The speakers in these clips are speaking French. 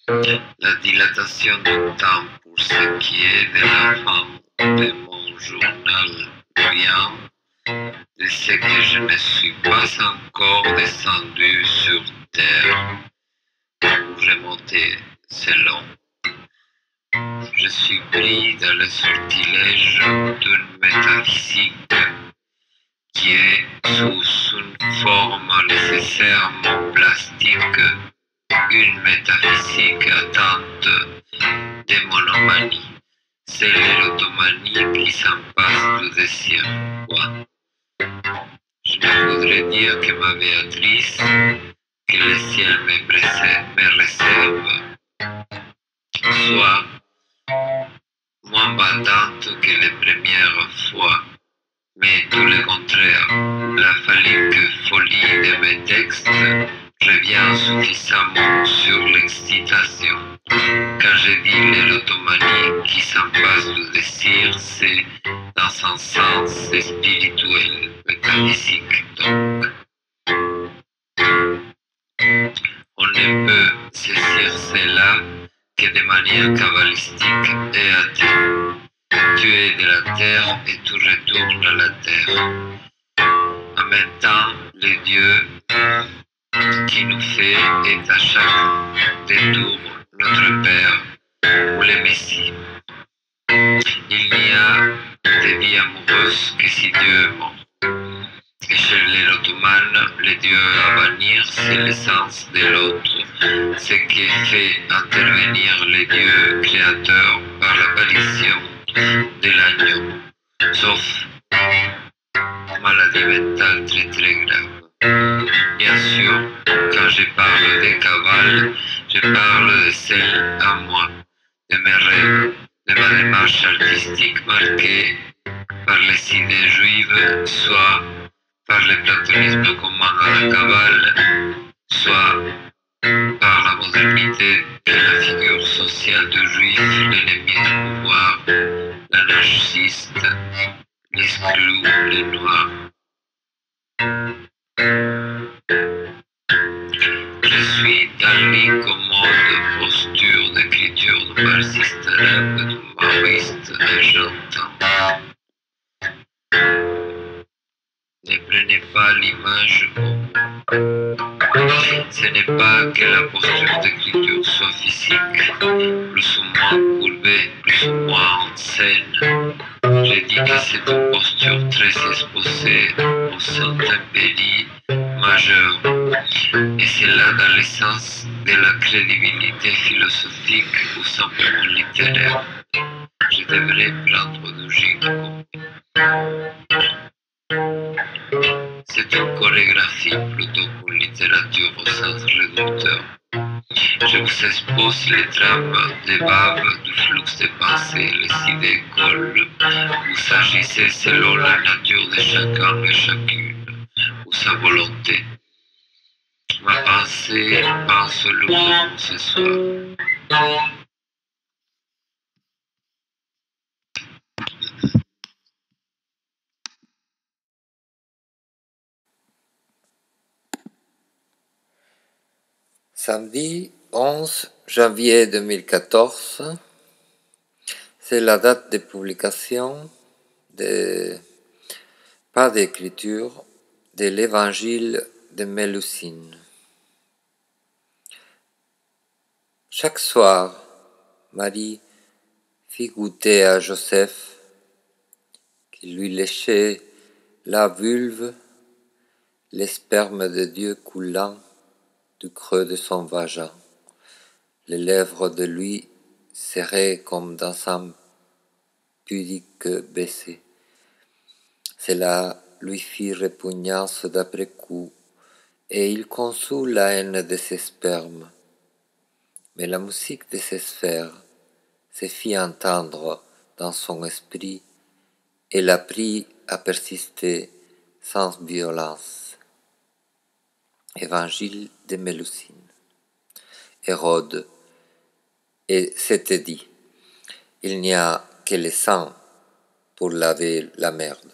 La dilatation du temps pour ce qui est de la fin de mon journal vient de ce que je ne suis pas encore descendu sur terre pour remonter. C'est long. Je suis pris dans le sortilège d'une métaphysique qui est sous une forme nécessairement plastique, une métaphysique atteinte de monomanie. C'est l'érotomanie qui s'en passe du désir. Quoi? Je ne voudrais dire que ma Béatrice, que le ciel me réserve, soit moins battante que les premières fois, mais tout le contraire. La phallique folie de mes textes revient suffisamment sur l'excitation. Quand je dis l'érotomanie qui s'en passe du désir, c'est dans un sens spirituel, métaphysique donc. On ne peut saisir cela que de manière kabbalistique et athée. Tu es de la terre et tu retournes à la terre. En même temps, le Dieu qui nous fait est à chaque détour notre Père ou le Messie. Il n'y a de vie amoureuse que si Dieu est mort. Et chez l'érotomane, le Dieu à bannir, c'est l'essence de l'autre, ce qui fait intervenir le Dieu créateur par l'apparition de l'agneau, sauf maladie mentale très très grave. Bien sûr, quand je parle de Kabbale, je parle de celle à moi, de mes rêves, de ma démarche artistique marquée par les idées juives, soit par le platonisme commun à la Kabbale, soit par la modernité de la figure sociale du juif, l'ennemi du pouvoir, l'anarchiste, l'exclu, le noir. Je suis dans l'incommode posture d'écriture du marxiste arabe, du maoïste, et j'entends. Ne prenez pas l'image au mot. Ce n'est pas que la posture d'écriture soit physique, plus ou moins courbée, plus ou moins en scène. Je dis que c'est une posture très exposée au sein d'un pays majeur. Et c'est là dans l'essence de la crédibilité philosophique ou simplement littéraire. Je devrais prendre du ginkgo. C'est une chorégraphie plutôt qu'une littérature au sens réducteur. Je vous expose les trames des baves du flux de pensée, les idées collent. Vous agissez selon la nature de chacun et chacune, ou sa volonté. Ma pensée pense lourdement ce soir. Samedi 11 janvier 2014, c'est la date de publication pas d'écriture, de l'évangile de Mélusine. Chaque soir, Marie fit goûter à Joseph, qui lui léchait la vulve, les spermes de Dieu coulant du creux de son vagin. Les lèvres de lui serrées comme dans un pudique baiser. Cela lui fit répugnance d'après coup, et il conçut la haine de ses spermes. Mais la musique de ses sphères se fit entendre dans son esprit et l'apprit à persister sans violence. Évangile de Mélusine. Hérode, et s'était dit, il n'y a que le sang pour laver la merde.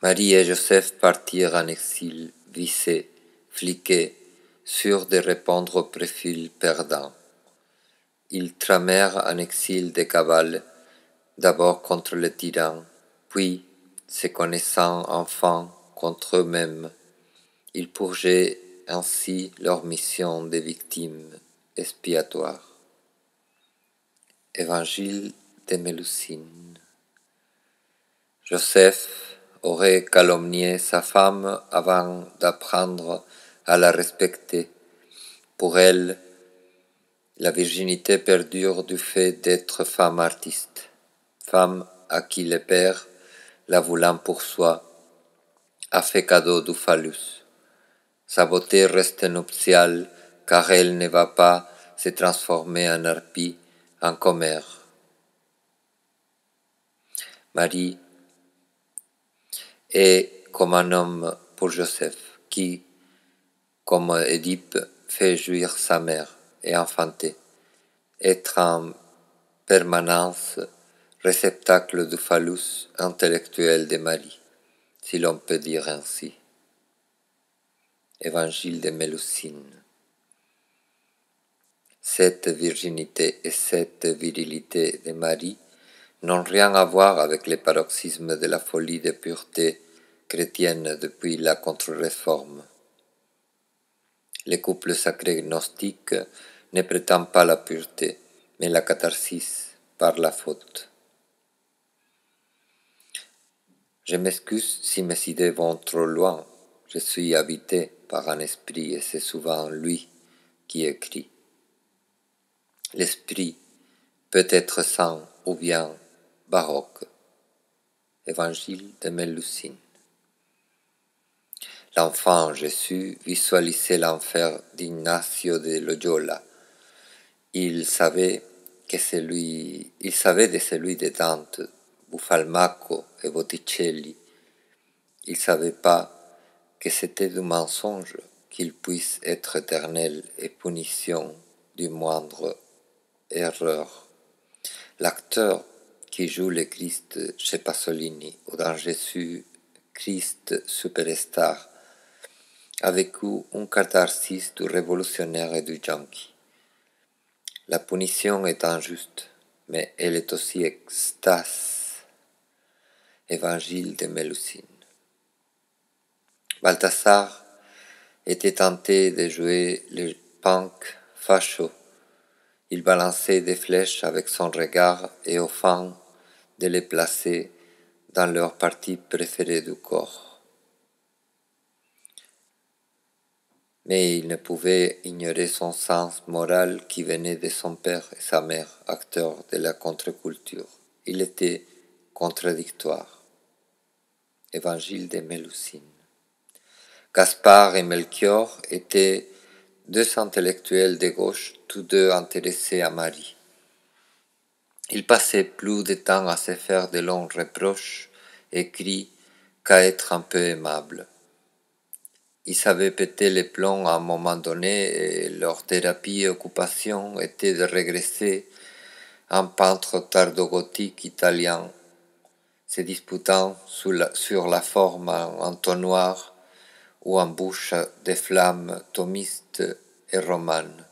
Marie et Joseph partirent en exil, vissés, fliqués, sûr de répondre au profil perdant. Ils tramèrent un exil de cabales, d'abord contre le tyran, puis, se connaissant enfin contre eux-mêmes, ils purgeaient ainsi leur mission de victimes expiatoires. Évangile de Mélusine. Joseph aurait calomnié sa femme avant d'apprendre à la respecter. Pour elle, la virginité perdure du fait d'être femme artiste, femme à qui le père, la voulant pour soi, a fait cadeau du phallus. Sa beauté reste nuptiale car elle ne va pas se transformer en harpie, en commère. Marie est comme un homme pour Joseph, qui, comme Édipe, fait jouir sa mère et enfanter, être en permanence réceptacle du phallus intellectuel de Marie, si l'on peut dire ainsi. Évangile de Mélusine. Cette virginité et cette virilité de Marie n'ont rien à voir avec les paroxysmes de la folie de pureté chrétienne depuis la contre-réforme. Les couples sacrés gnostiques ne prétendent pas la pureté, mais la catharsis par la faute. Je m'excuse si mes idées vont trop loin. Je suis habité par un esprit et c'est souvent lui qui écrit. L'esprit peut être saint ou bien baroque. Évangile de Mélusine. L'enfant Jésus visualisait l'enfer d'Ignacio de Loyola. Il savait de celui de Dante, Buffalmacco et Botticelli. Il ne savait pas que c'était du mensonge qu'il puisse être éternel et punition du moindre erreur. L'acteur qui joue le Christ chez Pasolini ou dans Jésus Christ Superstar a vécu une catharsis du révolutionnaire et du junkie. La punition est injuste, mais elle est aussi extase. Évangile de Mélusine. Balthazar était tenté de jouer le punk facho. Il balançait des flèches avec son regard et au fond de les placer dans leur partie préférée du corps. Mais il ne pouvait ignorer son sens moral qui venait de son père et sa mère, acteurs de la contre-culture. Il était contradictoire. Évangile de Mélusine. Gaspard et Melchior étaient deux intellectuels de gauche, tous deux intéressés à Marie. Ils passaient plus de temps à se faire de longs reproches écrits qu'à être un peu aimables. Ils savaient péter les plombs à un moment donné et leur thérapie et occupation était de regresser un peintre tardo-gothique italien, se disputant sur la forme en entonnoir ou en bouche de flammes thomistes et romanes.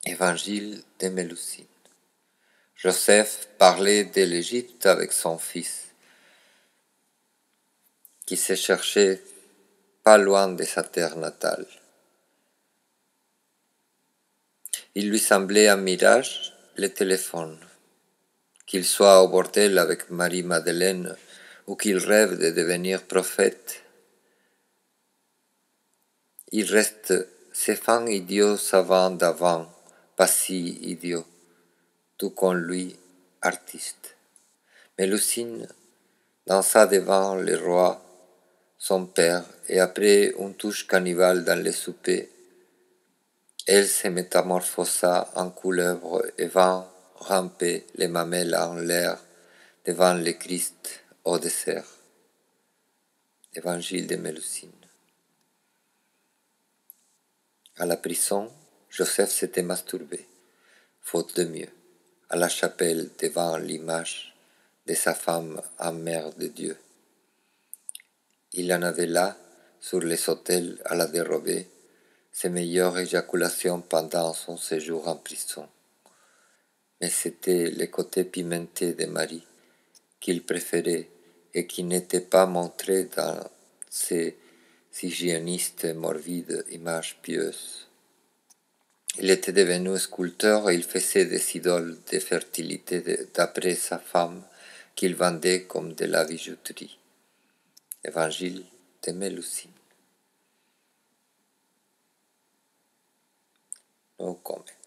Évangile de Mélusine. Joseph parlait de l'Égypte avec son fils, qui se cherchait pas loin de sa terre natale. Il lui semblait un mirage le téléphone, qu'il soit au bordel avec Marie-Madeleine ou qu'il rêve de devenir prophète. Il reste ce fin idiot savant d'avant, pas si idiot, tout comme lui, artiste. Mélusine dansa devant le roi, son père, et après une touche cannibale dans le souper, elle se métamorphosa en couleuvre et vint ramper les mamelles en l'air devant le Christ au dessert. Évangile de Mélusine. À la prison, Joseph s'était masturbé, faute de mieux, à la chapelle devant l'image de sa femme en mère de Dieu. Il en avait là, sur les autels à la dérobée, ses meilleures éjaculations pendant son séjour en prison. Mais c'était le côté pimenté de Marie qu'il préférait et qui n'était pas montré dans ces hygiénistes et morbides images pieuses. Il était devenu sculpteur et il faisait des idoles de fertilité d'après sa femme qu'il vendait comme de la bijouterie. Évangile de Mélusine. No comment.